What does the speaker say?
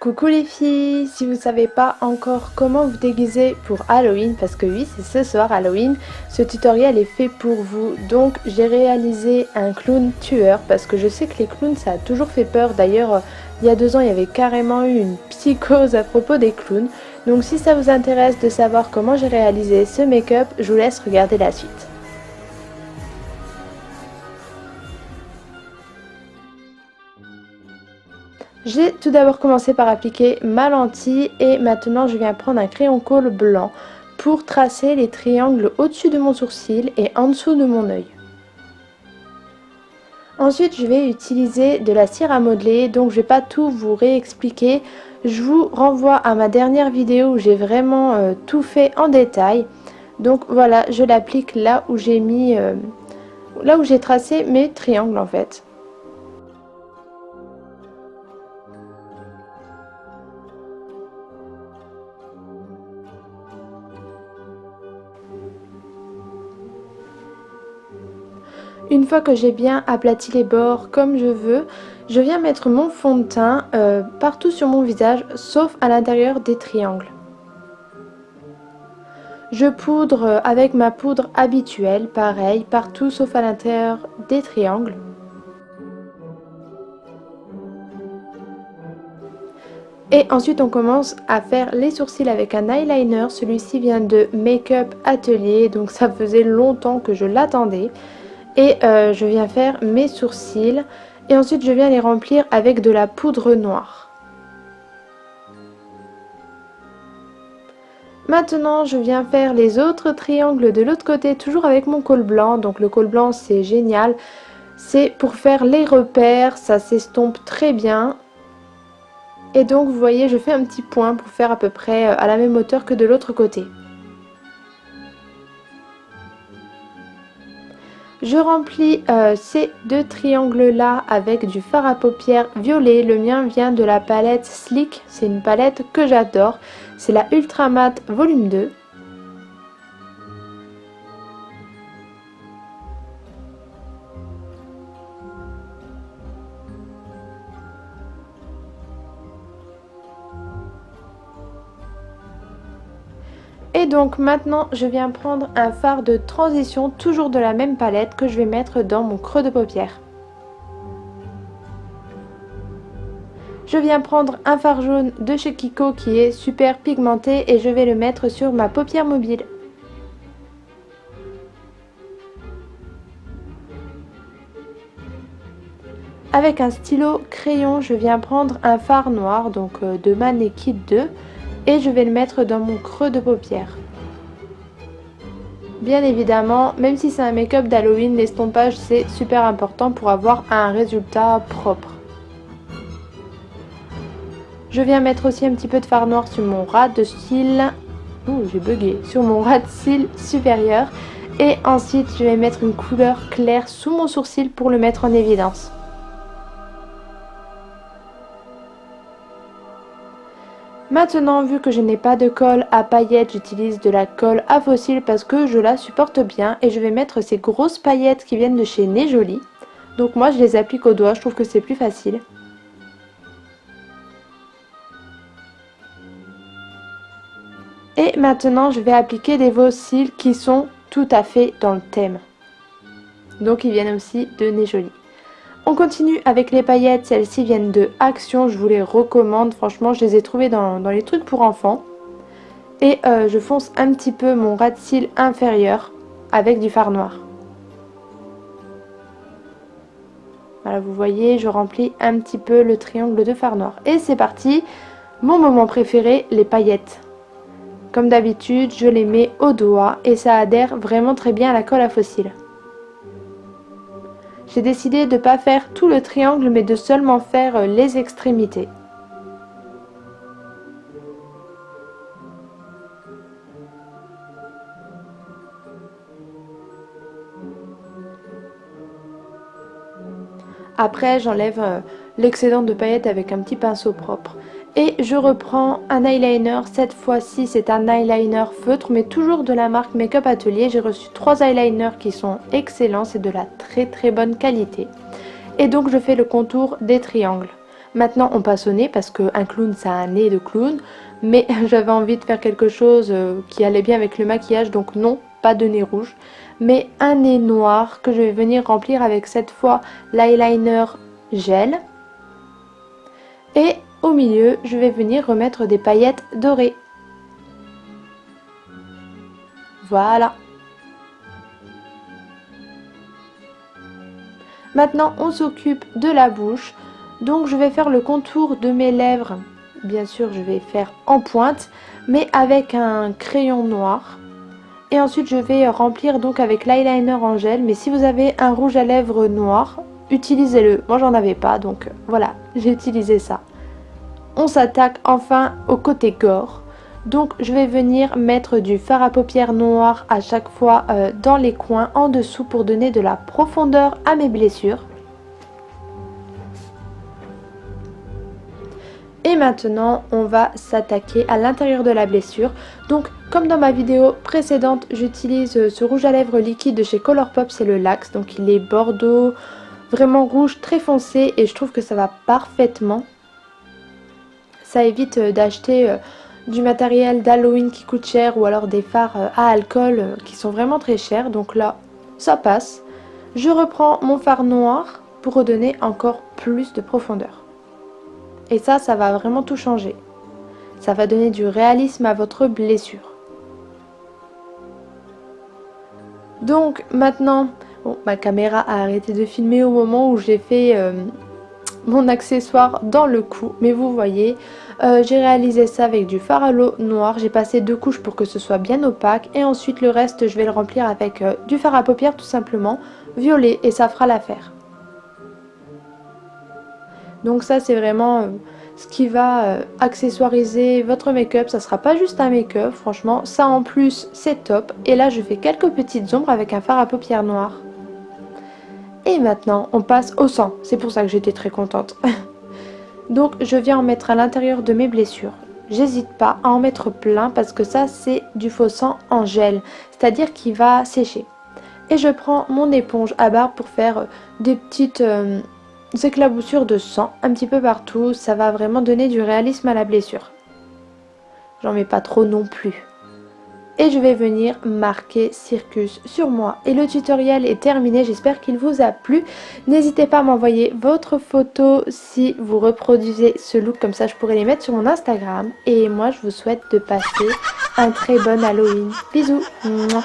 Coucou les filles, si vous savez pas encore comment vous déguiser pour Halloween, parce que oui c'est ce soir Halloween, ce tutoriel est fait pour vous. Donc j'ai réalisé un clown tueur parce que je sais que les clowns ça a toujours fait peur. D'ailleurs il y a 2 ans il y avait carrément eu une psychose à propos des clowns. Donc si ça vous intéresse de savoir comment j'ai réalisé ce make-up, je vous laisse regarder la suite. J'ai tout d'abord commencé par appliquer ma lentille et maintenant je viens prendre un crayon colle blanc pour tracer les triangles au-dessus de mon sourcil et en dessous de mon œil. Ensuite je vais utiliser de la cire à modeler, donc je ne vais pas tout vous réexpliquer. Je vous renvoie à ma dernière vidéo où j'ai vraiment tout fait en détail. Donc voilà, je l'applique là où j'ai mis, là où j'ai tracé mes triangles en fait. Une fois que j'ai bien aplati les bords comme je veux, je viens mettre mon fond de teint partout sur mon visage, sauf à l'intérieur des triangles. Je poudre avec ma poudre habituelle, pareil, partout sauf à l'intérieur des triangles. Et ensuite on commence à faire les sourcils avec un eyeliner, celui-ci vient de Make Up Atelier, donc ça faisait longtemps que je l'attendais. Et je viens faire mes sourcils et ensuite je viens les remplir avec de la poudre noire. Maintenant je viens faire les autres triangles de l'autre côté, toujours avec mon col blanc. Donc le col blanc c'est génial, c'est pour faire les repères, ça s'estompe très bien. Et donc vous voyez je fais un petit point pour faire à peu près à la même hauteur que de l'autre côté. Je remplis ces 2 triangles là avec du fard à paupières violet. Le mien vient de la palette Sleek, c'est une palette que j'adore. C'est la Ultra Matte volume 2. Et donc maintenant je viens prendre un fard de transition, toujours de la même palette, que je vais mettre dans mon creux de paupière. Je viens prendre un fard jaune de chez Kiko qui est super pigmenté et je vais le mettre sur ma paupière mobile. Avec un stylo crayon, je viens prendre un fard noir, donc de Manekit 2, et je vais le mettre dans mon creux de paupière. Bien évidemment, même si c'est un make-up d'Halloween, l'estompage c'est super important pour avoir un résultat propre. Je viens mettre aussi un petit peu de fard noir sur mon ras de cils, j'ai bugué, sur mon ras de cils supérieur. Et ensuite je vais mettre une couleur claire sous mon sourcil pour le mettre en évidence. Maintenant, vu que je n'ai pas de colle à paillettes, j'utilise de la colle à fossiles parce que je la supporte bien. Et je vais mettre ces grosses paillettes qui viennent de chez Né Jolie. Donc moi je les applique au doigt, je trouve que c'est plus facile. Et maintenant je vais appliquer des faux cils qui sont tout à fait dans le thème. Donc ils viennent aussi de Né Jolie. On continue avec les paillettes, celles-ci viennent de Action, je vous les recommande, franchement je les ai trouvées dans les trucs pour enfants. Et je fonce un petit peu mon ras de cils inférieur avec du fard noir. Voilà, vous voyez, je remplis un petit peu le triangle de fard noir. Et c'est parti, mon moment préféré, les paillettes. Comme d'habitude, je les mets au doigt et ça adhère vraiment très bien à la colle à fossiles. J'ai décidé de ne pas faire tout le triangle mais de seulement faire les extrémités. Après j'enlève l'excédent de paillettes avec un petit pinceau propre. Et je reprends un eyeliner, cette fois-ci c'est un eyeliner feutre mais toujours de la marque Make Up Atelier. J'ai reçu 3 eyeliners qui sont excellents, c'est de la très bonne qualité. Et donc je fais le contour des triangles. Maintenant on passe au nez parce qu'un clown ça a un nez de clown. Mais j'avais envie de faire quelque chose qui allait bien avec le maquillage. Donc non, pas de nez rouge. Mais un nez noir que je vais venir remplir avec cette fois l'eyeliner gel. Et au milieu je vais venir remettre des paillettes dorées. Voilà. Maintenant on s'occupe de la bouche. Donc je vais faire le contour de mes lèvres. Bien sûr je vais faire en pointe, mais avec un crayon noir. Et ensuite je vais remplir donc avec l'eyeliner en gel. Mais si vous avez un rouge à lèvres noir, utilisez-le. Moi j'en avais pas, donc voilà, j'ai utilisé ça. On s'attaque enfin au côté gore. Donc je vais venir mettre du fard à paupières noir à chaque fois dans les coins en dessous pour donner de la profondeur à mes blessures. Et maintenant, on va s'attaquer à l'intérieur de la blessure. Donc, comme dans ma vidéo précédente, j'utilise ce rouge à lèvres liquide de chez Colourpop, c'est le Lax. Donc, il est bordeaux, vraiment rouge, très foncé et je trouve que ça va parfaitement. Ça évite d'acheter du matériel d'Halloween qui coûte cher ou alors des fards à alcool qui sont vraiment très chers. Donc là, ça passe. Je reprends mon fard noir pour redonner encore plus de profondeur. Et ça va vraiment tout changer. Ça va donner du réalisme à votre blessure. Donc maintenant, bon, ma caméra a arrêté de filmer au moment où j'ai fait mon accessoire dans le cou. Mais vous voyez, j'ai réalisé ça avec du fard à l'eau noir. J'ai passé 2 couches pour que ce soit bien opaque. Et ensuite le reste, je vais le remplir avec du fard à paupières tout simplement, violet. Et ça fera l'affaire. Donc ça c'est vraiment ce qui va accessoiriser votre make-up. Ça sera pas juste un make-up, franchement. Ça en plus c'est top. Et là je fais quelques petites ombres avec un fard à paupières noir. Et maintenant on passe au sang. C'est pour ça que j'étais très contente. Donc je viens en mettre à l'intérieur de mes blessures. J'hésite pas à en mettre plein parce que ça c'est du faux sang en gel. C'est-à-dire qu'il va sécher. Et je prends mon éponge à barbe pour faire des petites éclaboussures de sang un petit peu partout. Ça va vraiment donner du réalisme à la blessure. J'en mets pas trop non plus. Et je vais venir marquer Circus sur moi. Et le tutoriel est terminé, j'espère qu'il vous a plu. N'hésitez pas à m'envoyer votre photo si vous reproduisez ce look, comme ça je pourrai les mettre sur mon Instagram. Et moi je vous souhaite de passer un très bon Halloween. Bisous. Mouah.